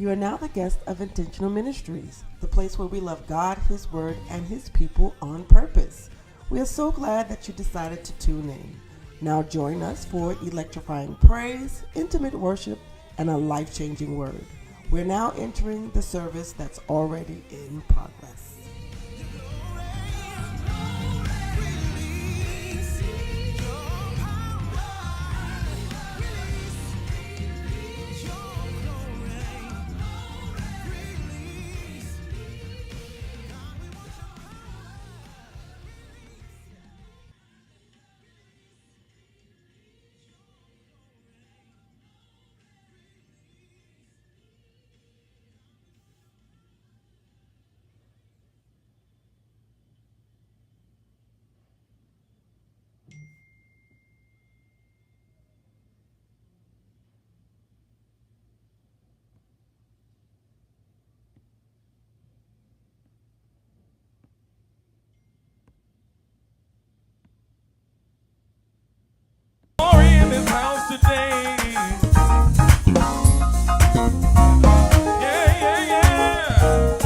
You are now the guest of Intentional Ministries, the place where we love God, His Word, and His people on purpose. We are so glad that you decided to tune in. Now join us for electrifying praise, intimate worship, and a life-changing word. We're now entering the service that's already in progress. In this house today. Yeah, yeah, yeah.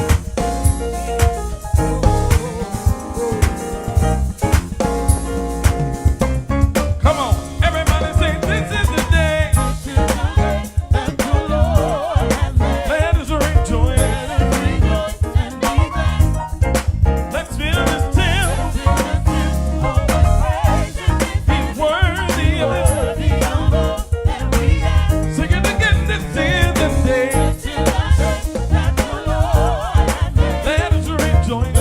Come on, everybody say, this is the day that the Lord has made. Let us rejoice. Let's feel this temple. He's worthy of it. Sing it again, this is the day. Let us rejoice.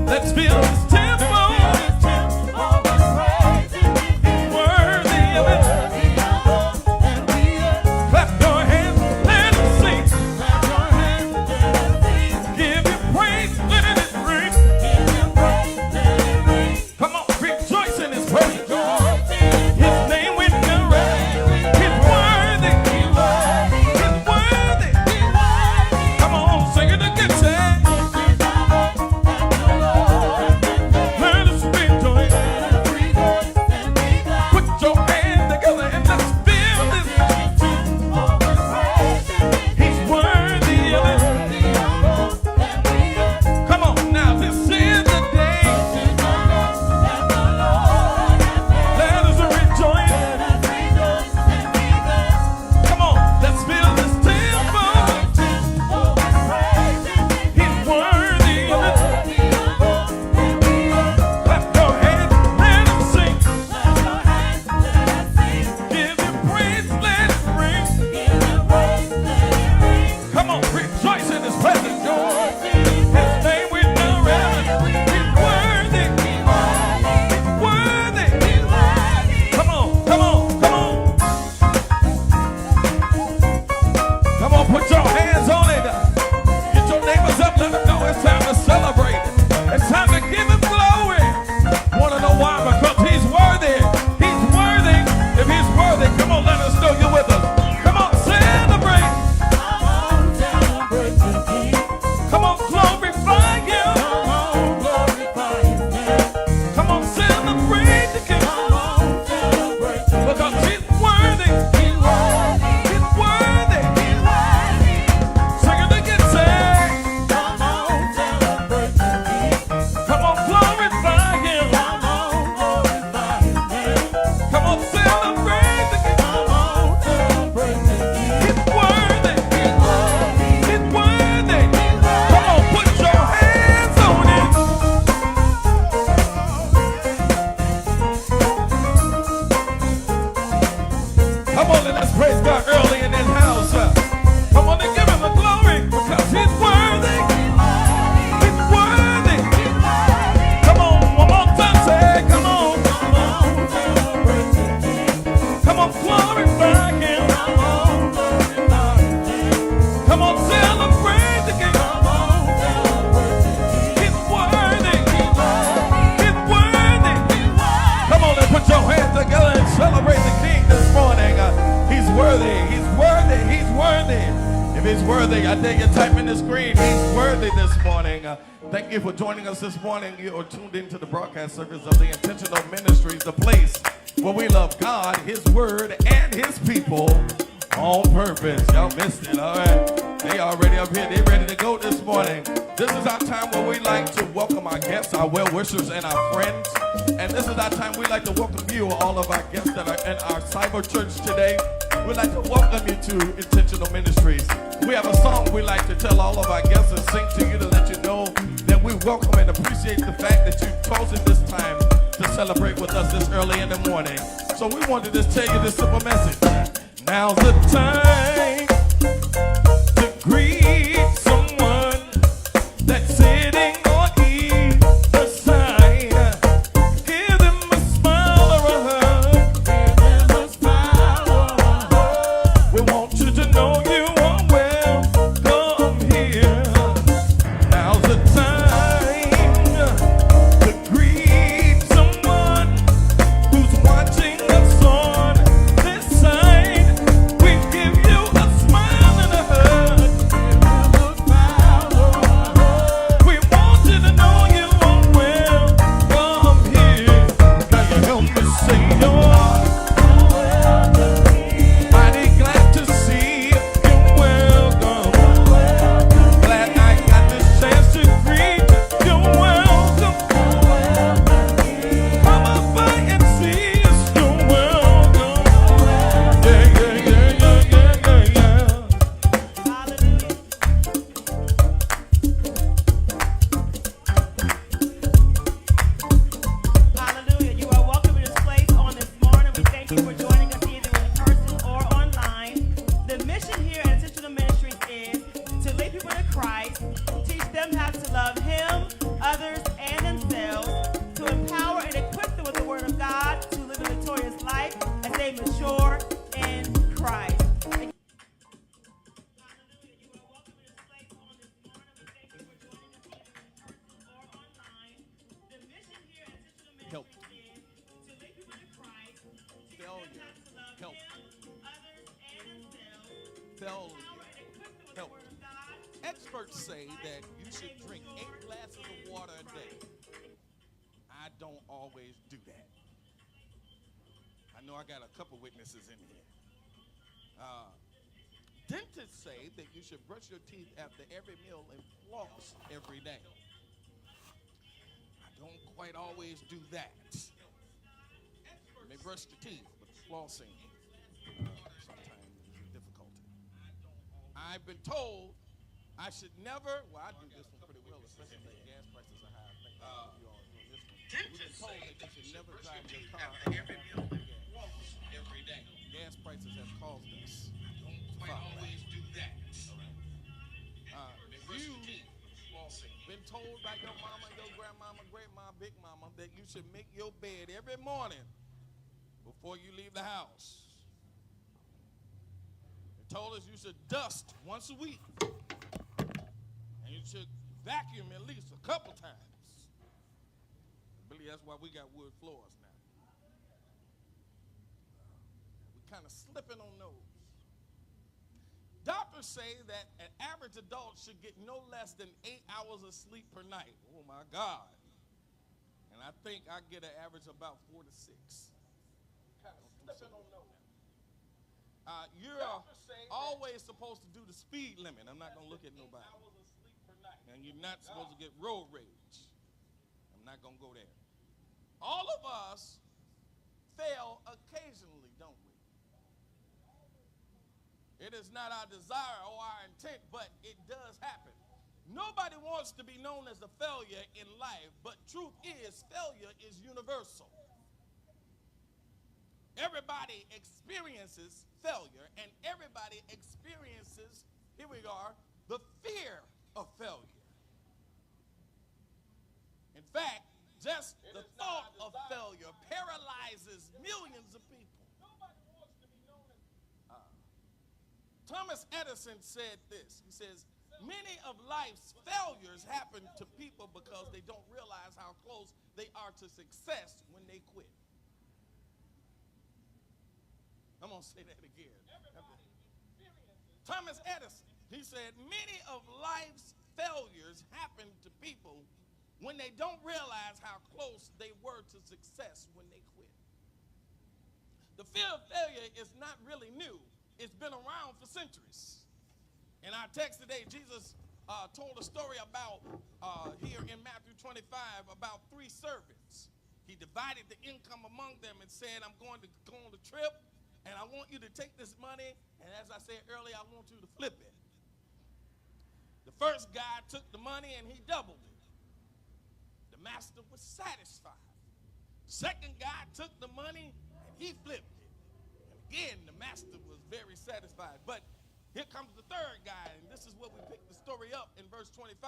Let's feel this temple. He's worthy of it. Clap your hands, let us sing. Give him praise, let it ring. Come on, rejoice in his presence. His name with the rest. He's worthy. He's worthy. Come on, sing it again, say. Let us rejoice. Put your hands together and let's feel this. He's worthy of it. Come on, now this is the day. Let us rejoice. Come on, let's feel this temple. He's worthy of it. Clap your hands, let us sing. Give him praise, let it ring. Come on, rejoice in his presence. His name with no rest. He's worthy. He's worthy. Come on, come on, come on. Come on, put your hands on it. Get your neighbors up, let them know it's time to celebrate. It's time to give him glory. Wanna know why? Because he's worthy. He's worthy. If he's worthy, come on, let us know you're with us. Come on, celebrate. Come on, glorify him. Come on, celebrate the king. Because he's worthy. He's worthy. Sing it again, say. Come on, glorify him. Come on, celebrate the king. He's worthy. He's worthy. Come on, put your hands on it. Come on, and let's praise God early in this house. Come on and give him the glory because he's worthy. He's worthy. Come on, one more time, say, come on. Come on, glorify him. Come on, celebrate the king. He's worthy. He's worthy. Come on and put your hands together and celebrate the king this morning. He's worthy. He's worthy. He's worthy. If he's worthy, I dare you type in the screen. He's worthy this morning. Thank you for joining us this morning. You are tuned into the broadcast service of the Intentional Ministries, the place where we love God, His Word, and His people On purpose. Y'all missed it, all right? They already up here. They ready to go this morning. This is our time where we like to welcome our guests, our well-wishers, and our friends. And this is our time we like to welcome you, all of our guests that are in our cyber church today. We'd like to welcome you to Intentional Ministries. We have a song we like to tell all of our guests and sing to you to let you know that we welcome and appreciate the fact that you've chosen this time to celebrate with us this early in the morning. So we wanted to just tell you this simple message. Now's the time to greet someone that's sitting on either side. Give them a smile or a hug. Give them a smile or a hug. We want you to know you are welcome here. Now's the time to greet someone who's watching us on this side. We give you a smile and a hug. We want you to know you are welcome here. Can you help me say you're mighty glad to see you're welcome. Glad I got this chance to greet you. You're welcome. Come on by and see us. You're welcome. Yeah. Hallelujah. You are welcome in this place on this morning. We thank you for joining us either in person or online. The mission here at Intentional Ministries is to lead people to Christ, teach them how to love Him, others, and themselves, to empower and equip them with the Word of God to live a victorious life as they mature in Christ. Help. Failure. Help. Experts say that you should drink 8 glasses of water a day. I don't always do that. I know I got a couple witnesses in here. Dentists say that you should brush your teeth after every meal and floss every day. I don't quite always do that. You may brush your teeth, but flossing sometimes is a difficulty. I've been told I should never, well, I do this one pretty well, especially when gas prices are high. I think you all doing this one. We've been told that you should never drive your car every meal every day. Gas prices have caused us. I don't always do that. You've been told by your mama, your grandmama, great mama, big mama, that you should make your bed every morning before you leave the house. They told us you should dust once a week. And you should vacuum at least a couple times. I believe that's why we got wood floors now. We're kind of slipping on those. Doctors say that an average adult should get no less than 8 hours of sleep per night. Oh my God. And I think I get an average of about 4 to 6. Kind of slipping on those. You're always supposed to do the speed limit. I'm not going to look at nobody. And you're not supposed to get road rage. I'm not going to go there. All of us fail occasionally, don't we? It is not our desire or our intent, but it does happen. Nobody wants to be known as a failure in life, but truth is, failure is universal. Everybody experiences failure, and everybody experiences, here we are, the fear of failure. In fact, just the thought of failure paralyzes millions of people. Thomas Edison said this. He says, many of life's failures happen to people because they don't realize how close they are to success when they quit. I'm going to say that again. Thomas Edison, he said, many of life's failures happen to people when they don't realize how close they were to success when they quit. The fear of failure is not really new. It's been around for centuries. In our text today, Jesus told a story about, here in Matthew 25, about 3 servants. He divided the income among them and said, I'm going to go on the trip, and I want you to take this money, and as I said earlier, I want you to flip it. The first guy took the money and he doubled it. The master was satisfied. Second guy took the money and he flipped it. And again, the master was very satisfied. But here comes the third guy, and this is where we pick the story up in verse 25.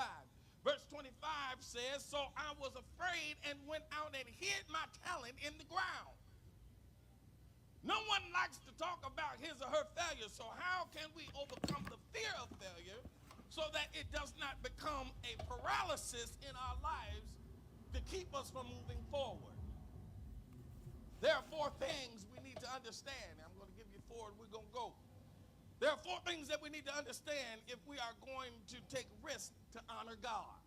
Verse 25 says, so I was afraid and went out and hid my talent in the ground. No one likes to talk about his or her failure, so how can we overcome the fear of failure so that it does not become a paralysis in our lives to keep us from moving forward? There are 4 things we need to understand. I'm going to give you 4 and we're going to go. There are 4 things that we need to understand if we are going to take risks to honor God.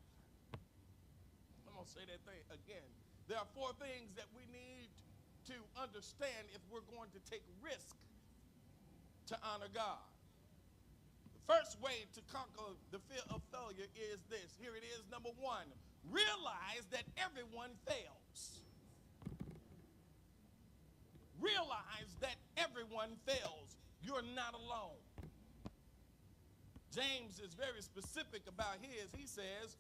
I'm going to say that thing again. There are 4 things that we need to understand if we're going to take risk to honor God. The first way to conquer the fear of failure is this. Here it is, number 1. Realize that everyone fails. Realize that everyone fails. You're not alone. James is very specific about his. He says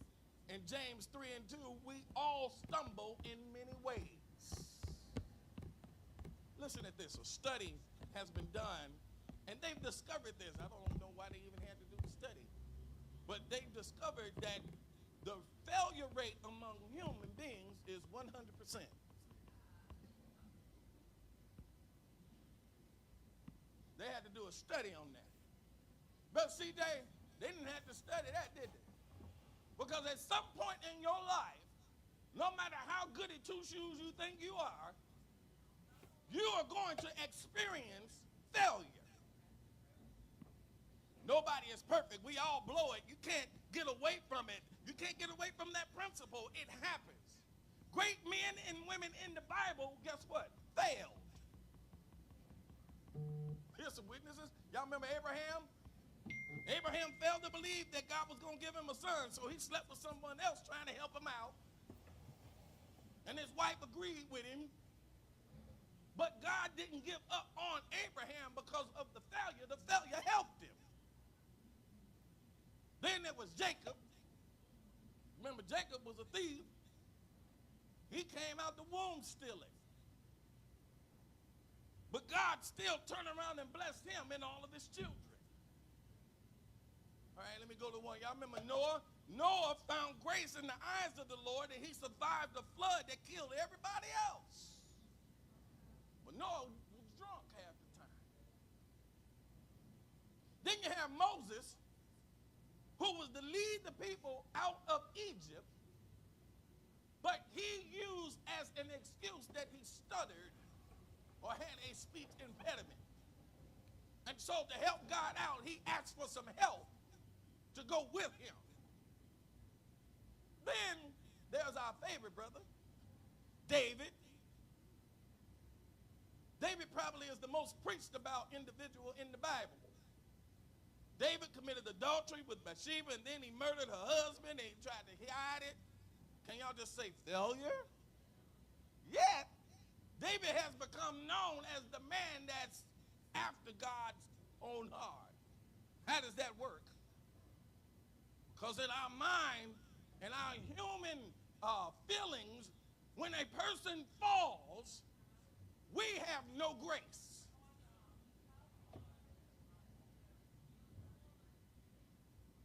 in James 3:2, we all stumble in many ways. Listen at this. A study has been done, and they've discovered this. I don't know why they even had to do the study, but they've discovered that the failure rate among human beings is 100%. They had to do a study on that. But see, they didn't have to study that, did they? Because at some point in your life, no matter how good at 2 shoes you think you are going to experience failure. Nobody is perfect. We all blow it. You can't get away from it. You can't get away from that principle. It happens. Great men and women in the Bible, guess what? Failed. Here's some witnesses. Y'all remember Abraham? Abraham failed to believe that God was going to give him a son, so he slept with someone else trying to help him out. And his wife agreed with him. But God didn't give up on Abraham because of the failure. The failure helped him. Then there was Jacob. Remember, Jacob was a thief. He came out the womb stealing. But God still turned around and blessed him and all of his children. All right, let me go to one. Y'all remember Noah? Noah found grace in the eyes of the Lord, and he survived the flood that killed everybody else. But Noah was drunk half the time. Then you have Moses, who was to lead the people out of Egypt, but he used as an excuse that he stuttered or had a speech impediment. And so to help God out, he asked for some help to go with him. Then there's our favorite brother, David. David probably is the most preached about individual in the Bible. David committed adultery with Bathsheba, and then he murdered her husband, and he tried to hide it. Can y'all just say failure? Yet, David has become known as the man that's after God's own heart. How does that work? Because in our mind and our human feelings, when a person falls, we have no grace.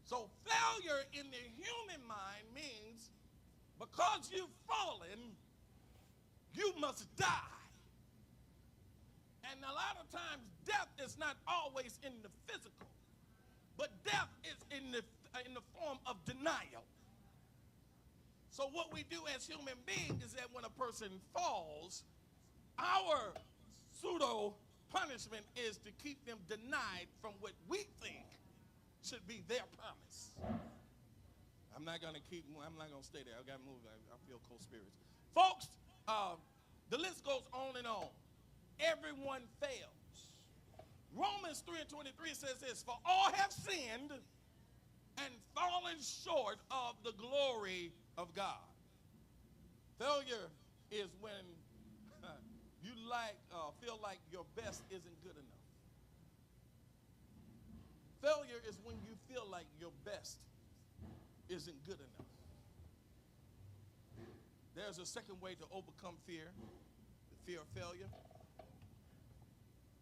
So failure in the human mind means because you've fallen, you must die. And a lot of times death is not always in the physical, but death is in the form of denial. So what we do as human beings is that when a person falls, our pseudo punishment is to keep them denied from what we think should be their promise. I'm not going to stay there. I got to move. I feel cold spirits. Folks, the list goes on and on. Everyone fails. Romans 3 and 23 says this, for all have sinned and fallen short of the glory of God. Failure is when you feel like your best isn't good enough. Failure is when you feel like your best isn't good enough. There's a second way to overcome fear, the fear of failure.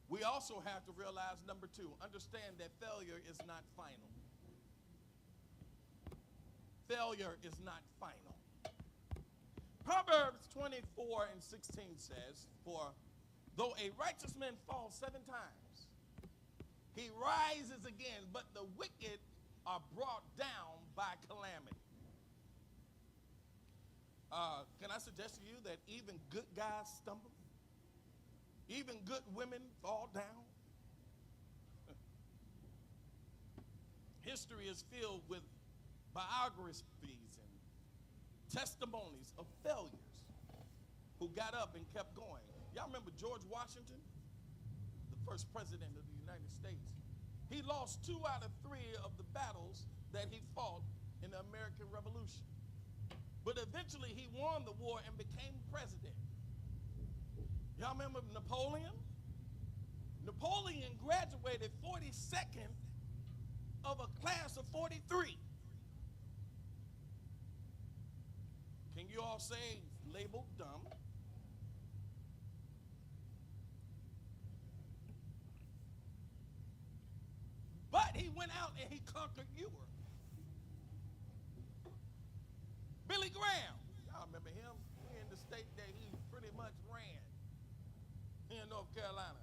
We also have to realize, number two, understand that failure is not final. Failure is not final. Proverbs 24 and 16 says, for though a righteous man falls 7 times, he rises again, but the wicked are brought down by calamity. Can I suggest to you that even good guys stumble? Even good women fall down? History is filled with biographies and testimonies of failures who got up and kept going. Y'all remember George Washington, the first president of the United States? He lost 2 out of 3 of the battles that he fought in the American Revolution. But eventually he won the war and became president. Y'all remember Napoleon? Napoleon graduated 42nd of a class of 43. Can you all say labeled dumb? But he went out and he conquered Europe. Billy Graham, y'all remember him? He in the state that he pretty much ran here in North Carolina.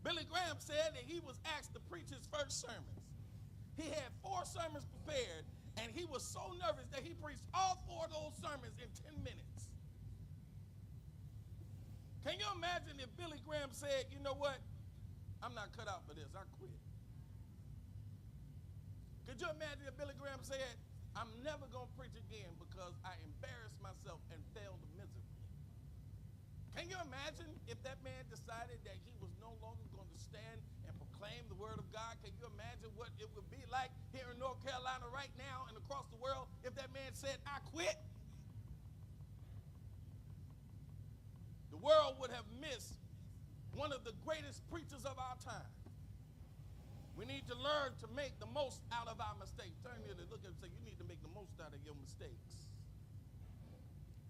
Billy Graham said that he was asked to preach his first sermons. He had 4 sermons prepared, and he was so nervous that he preached all 4 of those sermons in 10 minutes. Can you imagine if Billy Graham said, you know what? I'm not cut out for this. I quit. Could you imagine if Billy Graham said, I'm never going to preach again because I embarrassed myself and failed miserably? Can you imagine if that man decided that he was no longer going to stand and proclaim the word of God? Can you imagine what it would be like here in North Carolina right now and across the world if that man said, I quit? The world would have missed one of the greatest preachers of our time. We need to learn to make the most out of our mistakes. Turn to look at him and say, you need to make the most out of your mistakes.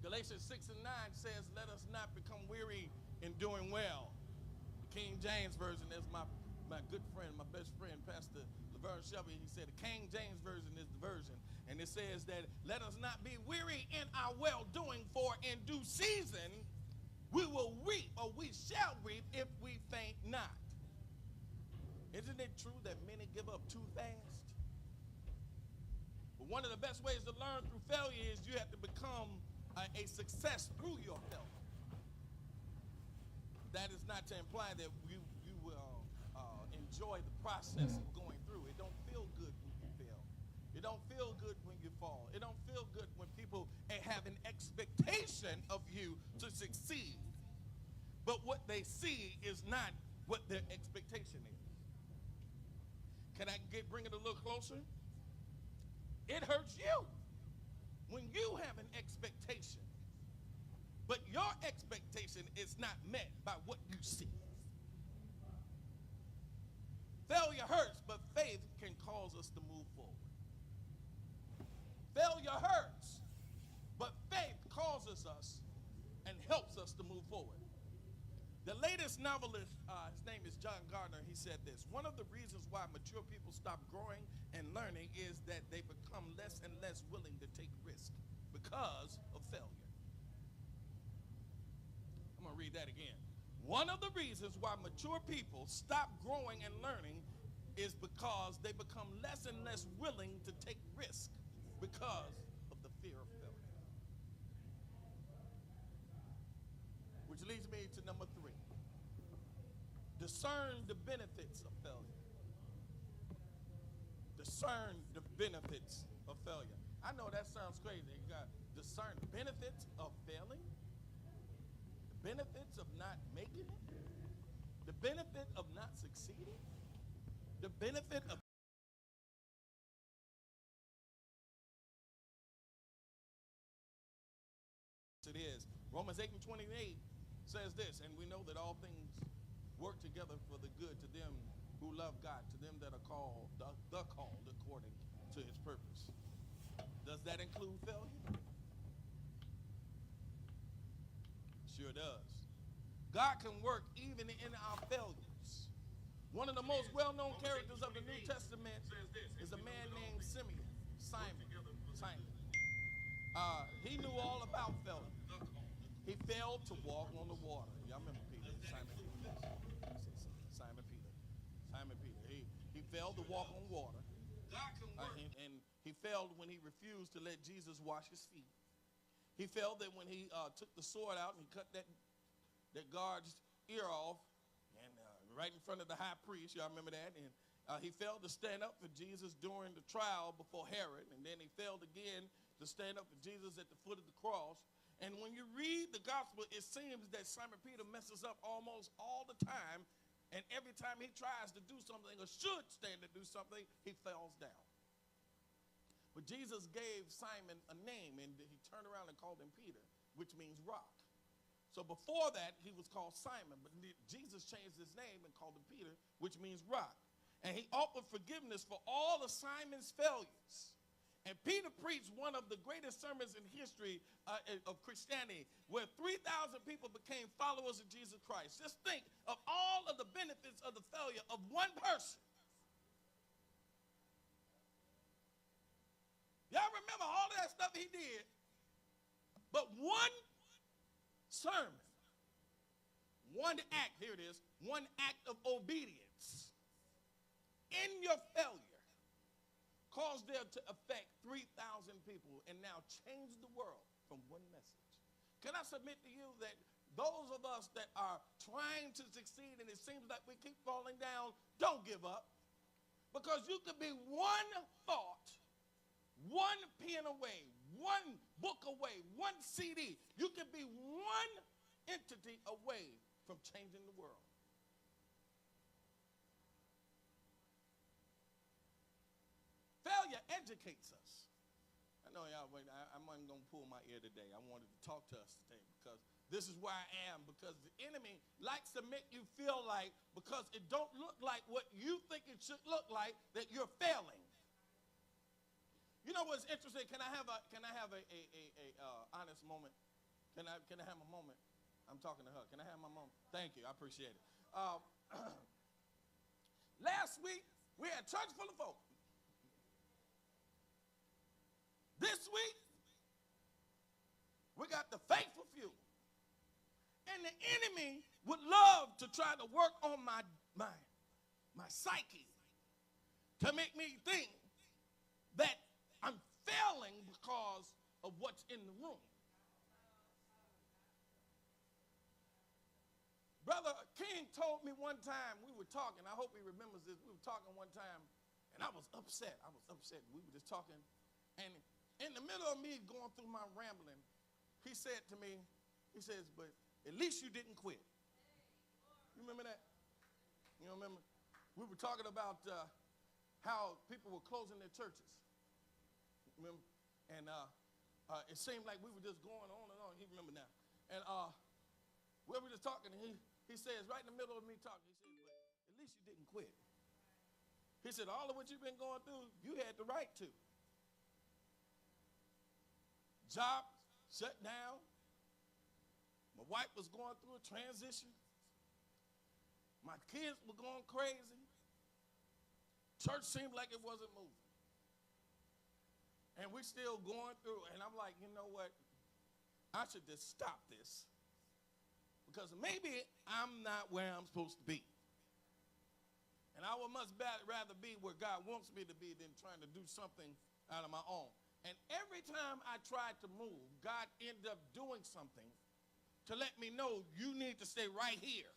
Galatians 6 and 9 says, let us not become weary in doing well. The King James Version is my good friend, my best friend, Pastor Laverne Shelby. He said the King James Version is the version. And it says that let us not be weary in our well-doing, for in due season we will reap, or we shall reap, if we faint not. Isn't it true that many give up too fast? But one of the best ways to learn through failure is you have to become a success through your failure. That is not to imply that you will enjoy the process of going through. It don't feel good when you fail. It don't feel good when you fall. It don't feel good when people have an expectation of you to succeed. But what they see is not what their expectation is. Can I bring it a little closer? It hurts you when you have an expectation, but your expectation is not met by what you see. Failure hurts, but faith can cause us to move forward. Failure hurts, but faith causes us and helps us to move forward. The latest novelist, his name is John Gardner, he said this: one of the reasons why mature people stop growing and learning is that they become less and less willing to take risk because of failure. I'm going to read that again. One of the reasons why mature people stop growing and learning is because they become less and less willing to take risk because of the fear of failure. Which leads me to number 3. Discern the benefits of failure. Discern the benefits of failure. I know that sounds crazy. You got discern the benefits of failing, the benefits of not making it. The benefit of not succeeding, the benefit of it is. Romans 8 and 28 says this, and we know that all things work together for the good to them who love God, to them that are called, the called according to his purpose. Does that include failure? Sure does. God can work even in our failures. One of the most well-known characters of the New Testament is a man named Simon. He knew all about failure. He failed to walk on the water. Y'all remember Peter? Simon Peter. He failed to walk on water. And he failed when he refused to let Jesus wash his feet. He failed that when he took the sword out and he cut that guard's ear off, and right in front of the high priest. Y'all remember that? And he failed to stand up for Jesus during the trial before Herod, and then he failed again to stand up for Jesus at the foot of the cross. And when you read the gospel, it seems that Simon Peter messes up almost all the time, and every time he tries to do something or should stand to do something, he falls down. But Jesus gave Simon a name, and he turned around and called him Peter, which means rock. So before that, he was called Simon, but Jesus changed his name and called him Peter, which means rock. And he offered forgiveness for all of Simon's failures. And Peter preached one of the greatest sermons in history of Christianity, where 3,000 people became followers of Jesus Christ. Just think of all of the benefits of the failure of one person. Y'all remember all of that stuff he did, but one sermon, one act, here it is, one act of obedience in your failure caused them to affect 3,000 people and now change the world from one message. Can I submit to you that those of us that are trying to succeed and it seems like we keep falling down, don't give up. Because you could be one thought, one pen away, one book away, one CD. You could be one entity away from changing the world. Failure educates us. I know y'all, I'm not going to pull my ear today. I wanted to talk to us today because this is where I am, because the enemy likes to make you feel like, because it don't look like what you think it should look like, that you're failing. You know what's interesting? Can I have a honest moment? Can I have a moment? I'm talking to her. Can I have my moment? Thank you. I appreciate it. Last week, we had a church full of folk. This week, we got the faithful few. And the enemy would love to try to work on my psyche to make me think that I'm failing because of what's in the room. Brother King told me one time, we were talking, I hope he remembers this, we were talking one time, and I was upset. We were just talking, and in the middle of me going through my rambling, he said to me, he says, but at least you didn't quit. You remember that? You remember? We were talking about how people were closing their churches. Remember? And it seemed like we were just going on and on. He remember now. And we were just talking, and he says, right in the middle of me talking, he says, but at least you didn't quit. He said, all of what you've been going through, you had the right to. Job shut down. My wife was going through a transition. My kids were going crazy. Church seemed like it wasn't moving. And we're still going through. And I'm like, you know what? I should just stop this. Because maybe I'm not where I'm supposed to be. And I would much rather be where God wants me to be than trying to do something out of my own. And every time I tried to move, God ended up doing something to let me know you need to stay right here.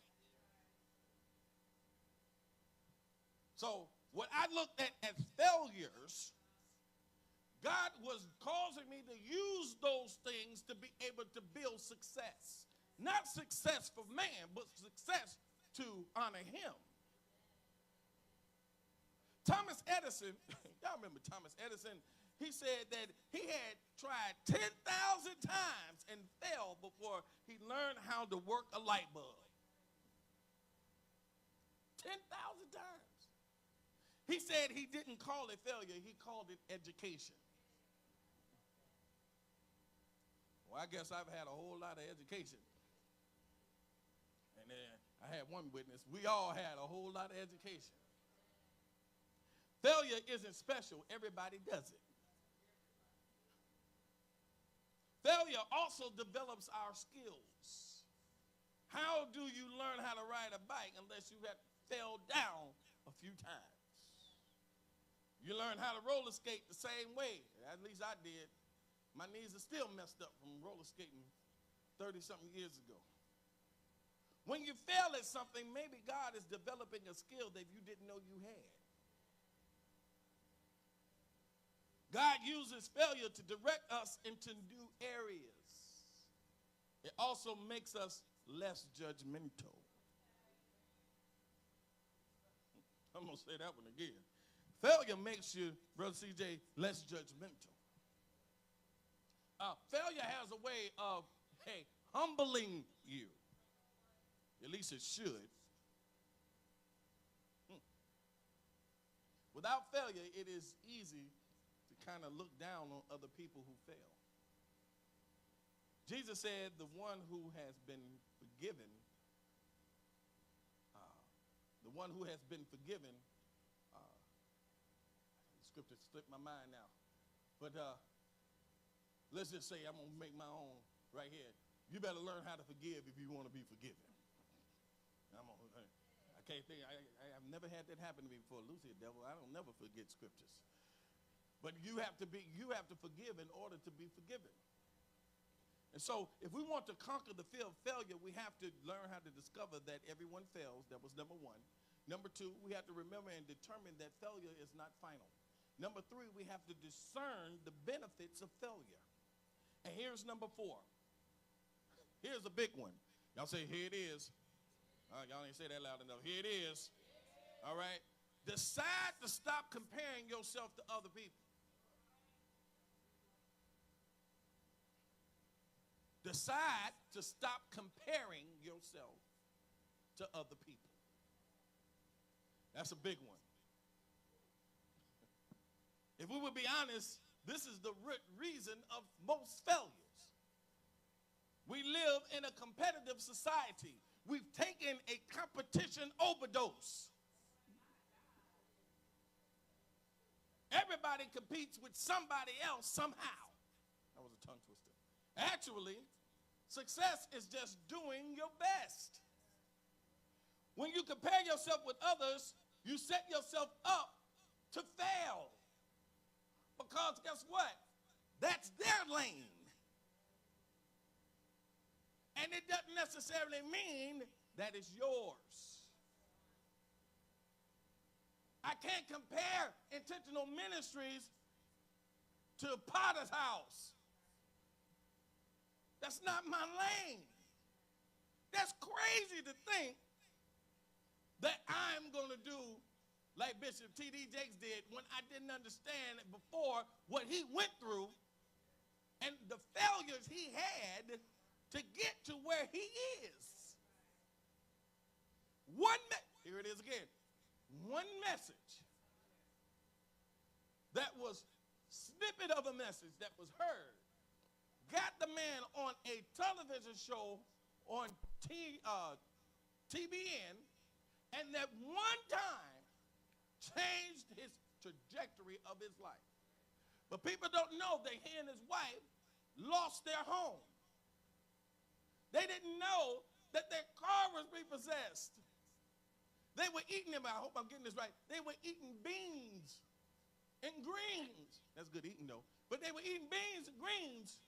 So what I looked at as failures, God was causing me to use those things to be able to build success. Not success for man, but success to honor him. Thomas Edison, y'all remember Thomas Edison, he said that he had tried 10,000 times and failed before he learned how to work a light bulb. 10,000 times. He said he didn't call it failure, he called it education. Well, I guess I've had a whole lot of education. And then I had one witness. We all had a whole lot of education. Failure isn't special. Everybody does it. Failure also develops our skills. How do you learn how to ride a bike unless you have fell down a few times? You learn how to roller skate the same way. At least I did. My knees are still messed up from roller skating 30-something years ago. When you fail at something, maybe God is developing a skill that you didn't know you had. God uses failure to direct us into new areas. It also makes us less judgmental. I'm going to say that one again. Failure makes you, Brother CJ, less judgmental. Failure has a way of, humbling you. At least it should. Without failure, it is easy to kind of look down on other people who fail. Jesus said the one who has been forgiven, scripture slipped my mind now, but let's just say I'm going to make my own right here. You better learn how to forgive if you want to be forgiven. I can't think, I've never had that happen to me before. Lucy, devil, I don't never forget scriptures. But you have to forgive in order to be forgiven. And so if we want to conquer the fear of failure, we have to learn how to discover that everyone fails. That was number one. Number two, we have to remember and determine that failure is not final. Number three, we have to discern the benefits of failure. And here's number four. Here's a big one. Y'all say, here it is. Y'all ain't say that loud enough. Here it is. All right. Decide to stop comparing yourself to other people. Decide to stop comparing yourself to other people. That's a big one. If we would be honest, this is the reason of most failures. We live in a competitive society. We've taken a competition overdose. Everybody competes with somebody else somehow. That was a tongue twister. Actually, success is just doing your best. When you compare yourself with others, you set yourself up to fail. Because guess what? That's their lane. And it doesn't necessarily mean that it's yours. I can't compare intentional ministries to Potter's house. That's not my lane. That's crazy to think that I'm going to do like Bishop T.D. Jakes did when I didn't understand before what he went through and the failures he had to get to where he is. Here it is again. One message that was snippet of a message that was heard got the man on a television show on TBN, and that one time changed his trajectory of his life. But people don't know that he and his wife lost their home. They didn't know that their car was repossessed. They were eating them, I hope I'm getting this right, they were eating beans and greens. That's good eating though. But they were eating beans and greens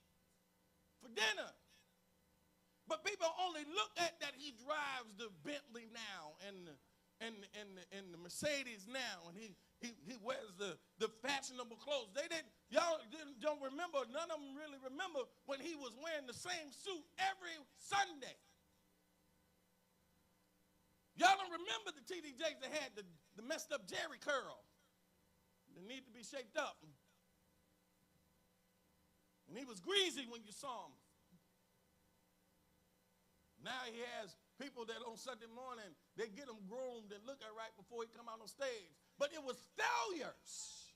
for dinner. But people only look at that he drives the Bentley now and the Mercedes now, and he wears the fashionable clothes. Y'all don't remember, none of them really remember when he was wearing the same suit every Sunday. Y'all don't remember the TD Jakes that had the messed up Jerry curl. They need to be shaped up. And he was greasy when you saw him. Now he has people that on Sunday morning, they get him groomed and look at right before he come out on stage. But it was failures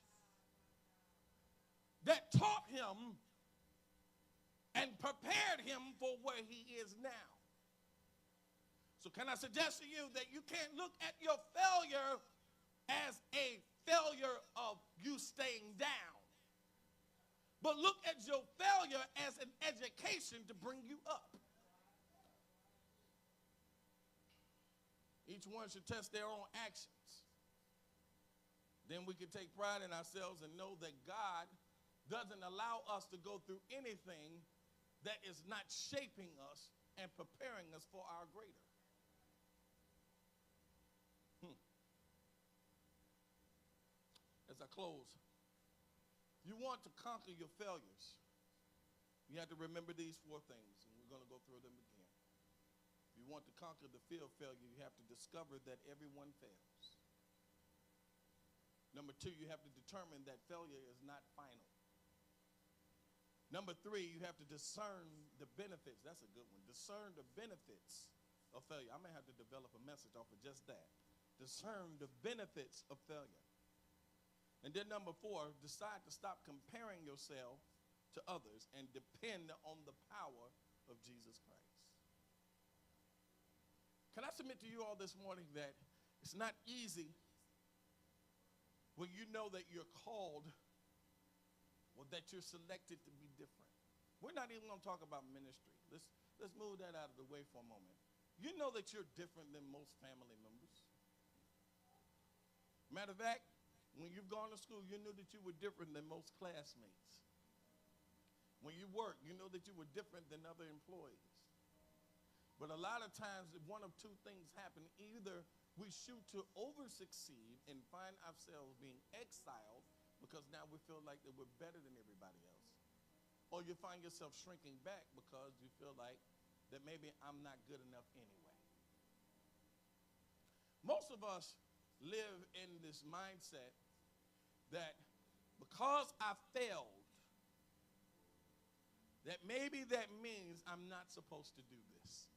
that taught him and prepared him for where he is now. So can I suggest to you that you can't look at your failure as a failure of you staying down, but look at your failure as an education to bring you up. Each one should test their own actions. Then we can take pride in ourselves and know that God doesn't allow us to go through anything that is not shaping us and preparing us for our greater. As I close, you want to conquer your failures, you have to remember these 4 things, and we're going to go through them again. If you want to conquer the fear of failure, you have to discover that everyone fails. Number 2, you have to determine that failure is not final. Number 3, you have to discern the benefits. That's a good one. Discern the benefits of failure. I may have to develop a message off of just that. Discern the benefits of failure. And then number 4, decide to stop comparing yourself to others and depend on the power of Jesus Christ. Can I submit to you all this morning that it's not easy when you know that you're called or that you're selected to be different. We're not even going to talk about ministry. Let's move that out of the way for a moment. You know that you're different than most family members. Matter of fact, when you've gone to school, you knew that you were different than most classmates. When you work, you know that you were different than other employees. But a lot of times, one of 2 things happen. Either we shoot to over-succeed and find ourselves being exiled because now we feel like that we're better than everybody else. Or you find yourself shrinking back because you feel like that maybe I'm not good enough anyway. Most of us live in this mindset that because I failed, that maybe that means I'm not supposed to do this.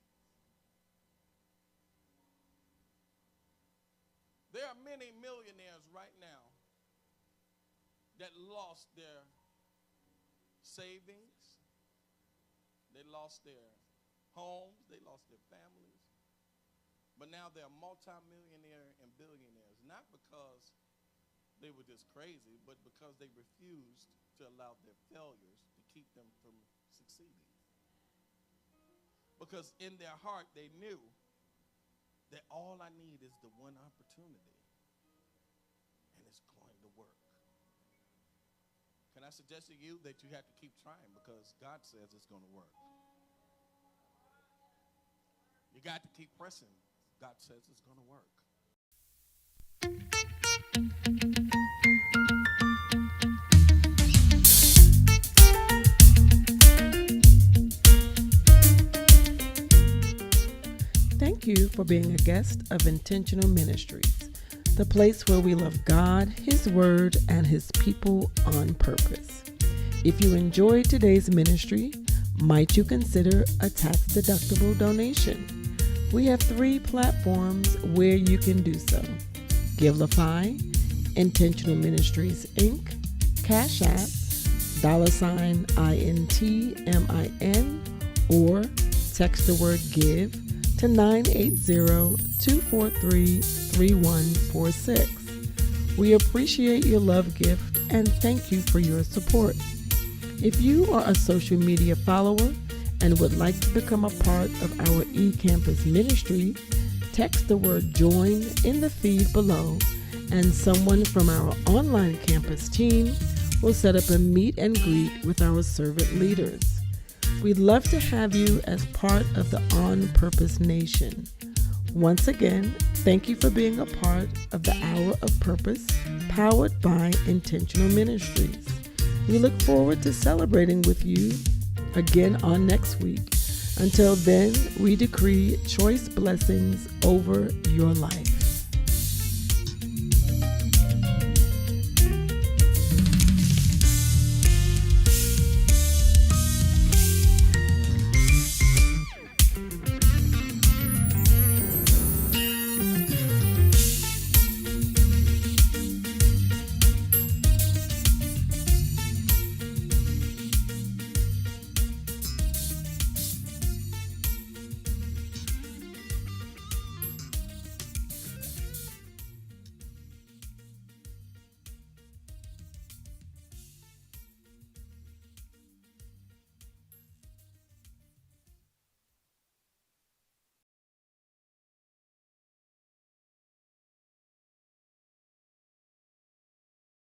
There are many millionaires right now that lost their savings, they lost their homes, they lost their families, but now they're multimillionaire and billionaires, not because they were just crazy, but because they refused to allow their failures to keep them from succeeding. Because in their heart, they knew that all I need is the one opportunity, and it's going to work. Can I suggest to you that you have to keep trying because God says it's going to work? You got to keep pressing. God says it's going to work. Thank you for being a guest of Intentional Ministries, the place where we love God, His Word, and His people on purpose. If you enjoyed today's ministry, might you consider a tax-deductible donation? We have 3 platforms where you can do so: Givelify, Intentional Ministries, Inc., Cash App, $INTMIN, or text the word GIVE to 980-243-3146. We appreciate your love gift and thank you for your support. If you are a social media follower and would like to become a part of our eCampus ministry, text the word JOIN in the feed below, and someone from our online campus team will set up a meet and greet with our servant leaders. We'd love to have you as part of the On Purpose Nation. Once again, thank you for being a part of the Hour of Purpose, powered by Intentional Ministries. We look forward to celebrating with you again on next week. Until then, we decree choice blessings over your life.